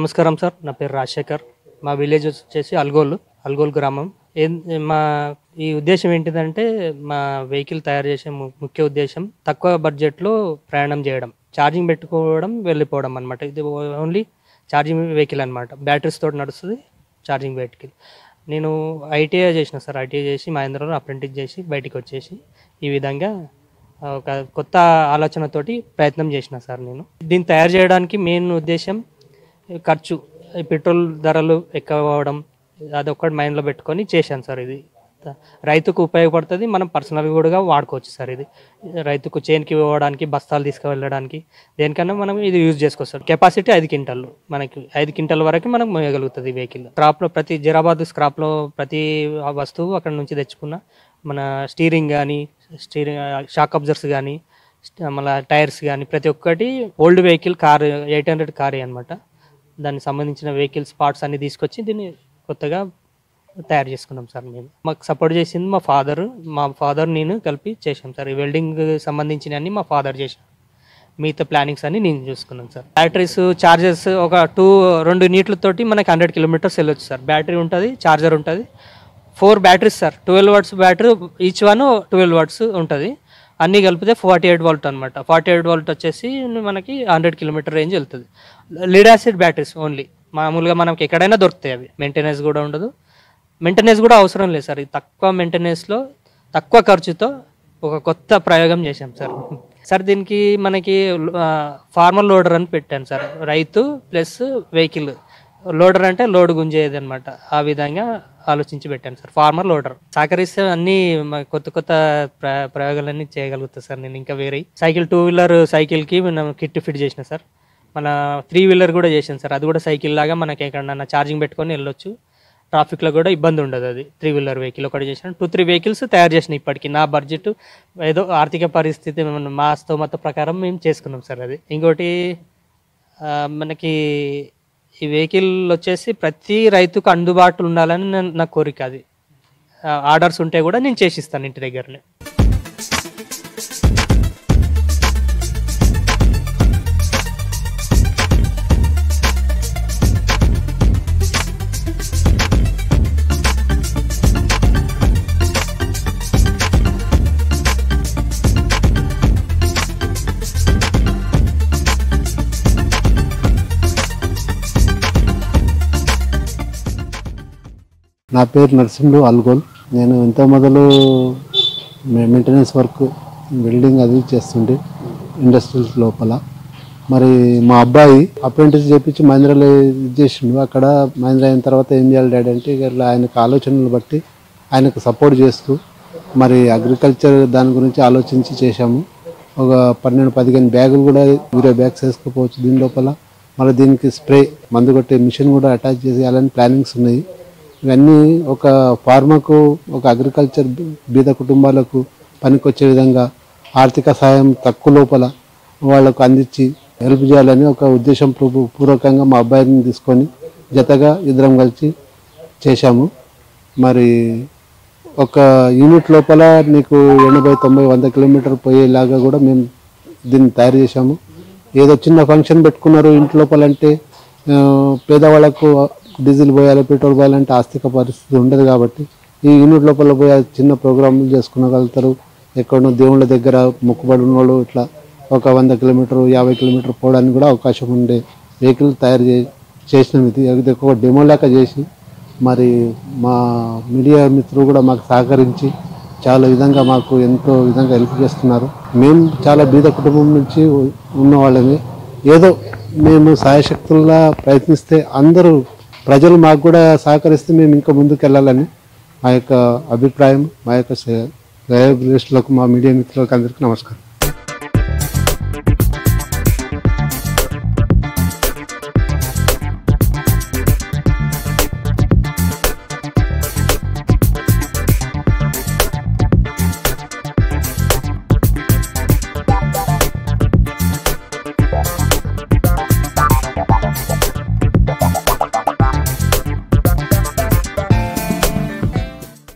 నమస్కారం సార్. నా పేరు రాజశేఖర్. మా విలేజ్ వచ్చేసి అల్గోల్ గ్రామం. మా ఈ ఉద్దేశం ఏంటిదంటే మా వెహికల్ తయారు చేసే ముఖ్య ఉద్దేశం తక్కువ బడ్జెట్లో ప్రయాణం చేయడం, ఛార్జింగ్ పెట్టుకోవడం, వెళ్ళిపోవడం అనమాట. ఇది ఓన్లీ ఛార్జింగ్ వెహికల్ అనమాట. బ్యాటరీస్ తోటి నడుస్తుంది ఛార్జింగ్ వెహికల్. నేను ఐటీఐ చేసిన సార్. ఐటీఐ చేసి మహేంద్రలో అప్రెంటిస్ చేసి బయటికి వచ్చేసి ఈ విధంగా ఒక కొత్త ఆలోచనతోటి ప్రయత్నం చేసిన సార్. నేను దీన్ని తయారు చేయడానికి మెయిన్ ఉద్దేశం ఖర్చు, పెట్రోల్ ధరలు ఎక్కువ అవ్వడం, అదొక్కటి మైండ్లో పెట్టుకొని చేశాను సార్. ఇది రైతుకు ఉపయోగపడుతుంది, మనం పర్సనల్గా కూడా వాడుకోవచ్చు సార్. ఇది రైతుకు చేనుకి పోవడానికి, బస్తాలు తీసుకువెళ్ళడానికి, దేనికన్నా మనం ఇది యూజ్ చేసుకోవచ్చు. కెపాసిటీ 5 క్వింటాలు, మనకి 5 క్వింటాల్ వరకు మనం మోయగలుగుతుంది వెహికల్. స్క్రాప్లో ప్రతి జీరాబాద్ స్క్రాప్లో ప్రతి వస్తువు అక్కడ నుంచి తెచ్చుకున్న, మన స్టీరింగ్ కానీ, షాక్ అబ్జర్స్ కానీ, మళ్ళీ టైర్స్ కానీ ప్రతి ఒక్కటి ఓల్డ్ వెహికల్ కార్ 800 కారే అనమాట. దానికి సంబంధించిన వెహికల్స్ పార్ట్స్ అన్ని తీసుకొచ్చి దీన్ని కొత్తగా తయారు చేసుకున్నాం సార్. మేము మాకు సపోర్ట్ చేసింది మా ఫాదర్ నేను కలిపి చేసాం సార్. ఈ వెల్డింగ్ సంబంధించిన అన్ని మా ఫాదర్ చేశాం. మిగతా ప్లానింగ్స్ అన్ని నేను చూసుకున్నాను సార్. బ్యాటరీస్, చార్జర్స్ ఒక 2 నీట్లతోటి మనకి 100 కిలోమీటర్స్ వెళ్ళొచ్చు సార్. బ్యాటరీ ఉంటుంది, చార్జర్ ఉంటుంది. 4 batteries sir. 12 watts battery, each one 12 watts ఉంటుంది. అన్నీ కలిపితే 48 వోల్ట్ అనమాట. 48 వోల్ట్ వచ్చేసి మనకి 100 కిలోమీటర్ రేంజ్ వెళ్తుంది. Lead acid batteries only. మామూలుగా మనకి ఎక్కడైనా దొరుకుతాయి అవి. మెయింటెనెన్స్ కూడా ఉండదు, మెయింటెనెన్స్ కూడా అవసరం లేదు సార్. ఇది తక్కువ మెయింటెనెన్స్లో తక్కువ ఖర్చుతో ఒక కొత్త ప్రయోగం చేశాం సార్. సార్ దీనికి మనకి ఫార్మర్ లోడర్ అని పెట్టాను సార్. రైతు ప్లస్ వెహికల్. లోడర్ అంటే లోడ్ గుంజేది అనమాట. ఆ విధంగా ఆలోచించి పెట్టాను సార్. ఫార్మర్ లోడర్ సహకరిస్తే అన్ని కొత్త కొత్త ప్రయోగాలన్నీ చేయగలుగుతా సార్. నేను ఇంకా వేరే సైకిల్, 2 వీలర్ సైకిల్కి మనం కిట్ ఫిట్ చేసిన సార్. మన 3 వీలర్ కూడా చేసాను సార్. అది కూడా సైకిల్ లాగా మనకి ఎక్కడన్నా ఛార్జింగ్ పెట్టుకొని వెళ్ళొచ్చు. ట్రాఫిక్లో కూడా ఇబ్బంది ఉండదు. అది 3 వీలర్ వెహికల్ ఒకటి చేసాను. 2-3 వెహికల్స్ తయారు చేసిన. ఇప్పటికి నా బడ్జెట్ ఏదో ఆర్థిక పరిస్థితి మా స్తోమత ప్రకారం మేము చేసుకున్నాం సార్. అది ఇంకోటి మనకి ఈ వెహికల్ వచ్చేసి ప్రతి రైతుకు అందుబాటులో ఉండాలని నా కోరిక. అది ఆర్డర్స్ ఉంటే కూడా నేను చేసిస్తాను ఇంటి దగ్గరనే. నా పేరు నరసింహులు, అల్గోల్. నేను ఇంత మొదలు మెయింటెనెన్స్ వర్క్, వెల్డింగ్ అది చేస్తుండే ఇండస్ట్రీస్ లోపల. మరి మా అబ్బాయి అప్రెంటిస్ చేయించి మహేంద్రలో చేసిండు. అక్కడ మహేంద్ర అయిన తర్వాత ఏం చేయాలి డాడీ అంటే ఇట్లా ఆయనకు ఆలోచనలు బట్టి ఆయనకు సపోర్ట్ చేస్తూ మరి అగ్రికల్చర్ దాని గురించి ఆలోచించి చేశాము. ఒక 12-15 బ్యాగులు కూడా 20 బ్యాగ్స్ వేసుకోపోవచ్చు దీని లోపల. మరి దీనికి స్ప్రే మందు కొట్టే మిషన్ కూడా అటాచ్ చేసి అలాంటి ప్లానింగ్స్ ఉన్నాయి. ఇవన్నీ ఒక ఫార్మర్కు, ఒక అగ్రికల్చర్ బీద కుటుంబాలకు పనికొచ్చే విధంగా ఆర్థిక సాయం తక్కువ లోపల వాళ్ళకు అందించి హెల్ప్ చేయాలని ఒక ఉద్దేశం పూర్వకంగా మా అబ్బాయిని తీసుకొని జతగా ఇద్దరం కలిసి చేశాము. మరి ఒక యూనిట్ లోపల నీకు 80-90-100 కిలోమీటర్ పోయేలాగా కూడా మేము దీన్ని తయారు చేశాము. ఏదో చిన్న ఫంక్షన్ పెట్టుకున్నారు ఇంటి లోపల అంటే పేదవాళ్ళకు డీజిల్ పోయాలి, పెట్రోల్ పోయాలంటే ఆర్థిక పరిస్థితి ఉండదు. కాబట్టి ఈ యూనిట్ లోపల పోయి చిన్న ప్రోగ్రాములు చేసుకునగలుగుతారు. ఎక్కడో దేవుళ్ళ దగ్గర మొక్కుబడి ఉన్న వాళ్ళు ఇట్లా ఒక 100 కిలోమీటర్ 50 కిలోమీటర్ పోవడానికి కూడా అవకాశం ఉండే వెహికల్ తయారు చేసినాం. ఇది ఒక డెమో లాగా చేసి మరి మా మీడియా మిత్రులు కూడా మాకు సహకరించి చాలా విధంగా మాకు ఎంతో విధంగా హెల్ప్ చేస్తున్నారు. మేము చాలా బీద కుటుంబం నుంచి ఉన్న వాళ్ళని ఏదో మేము సాయశక్తుల్లా ప్రయత్నిస్తే అందరూ ప్రజలు మాకు కూడా సహకరిస్తే మేము ఇంకా ముందుకు వెళ్ళాలని మా యొక్క అభిప్రాయం. మా యొక్క శ్రేయోభిలాషులకు, మా మీడియా మిత్రులకు అందరికీ నమస్కారం.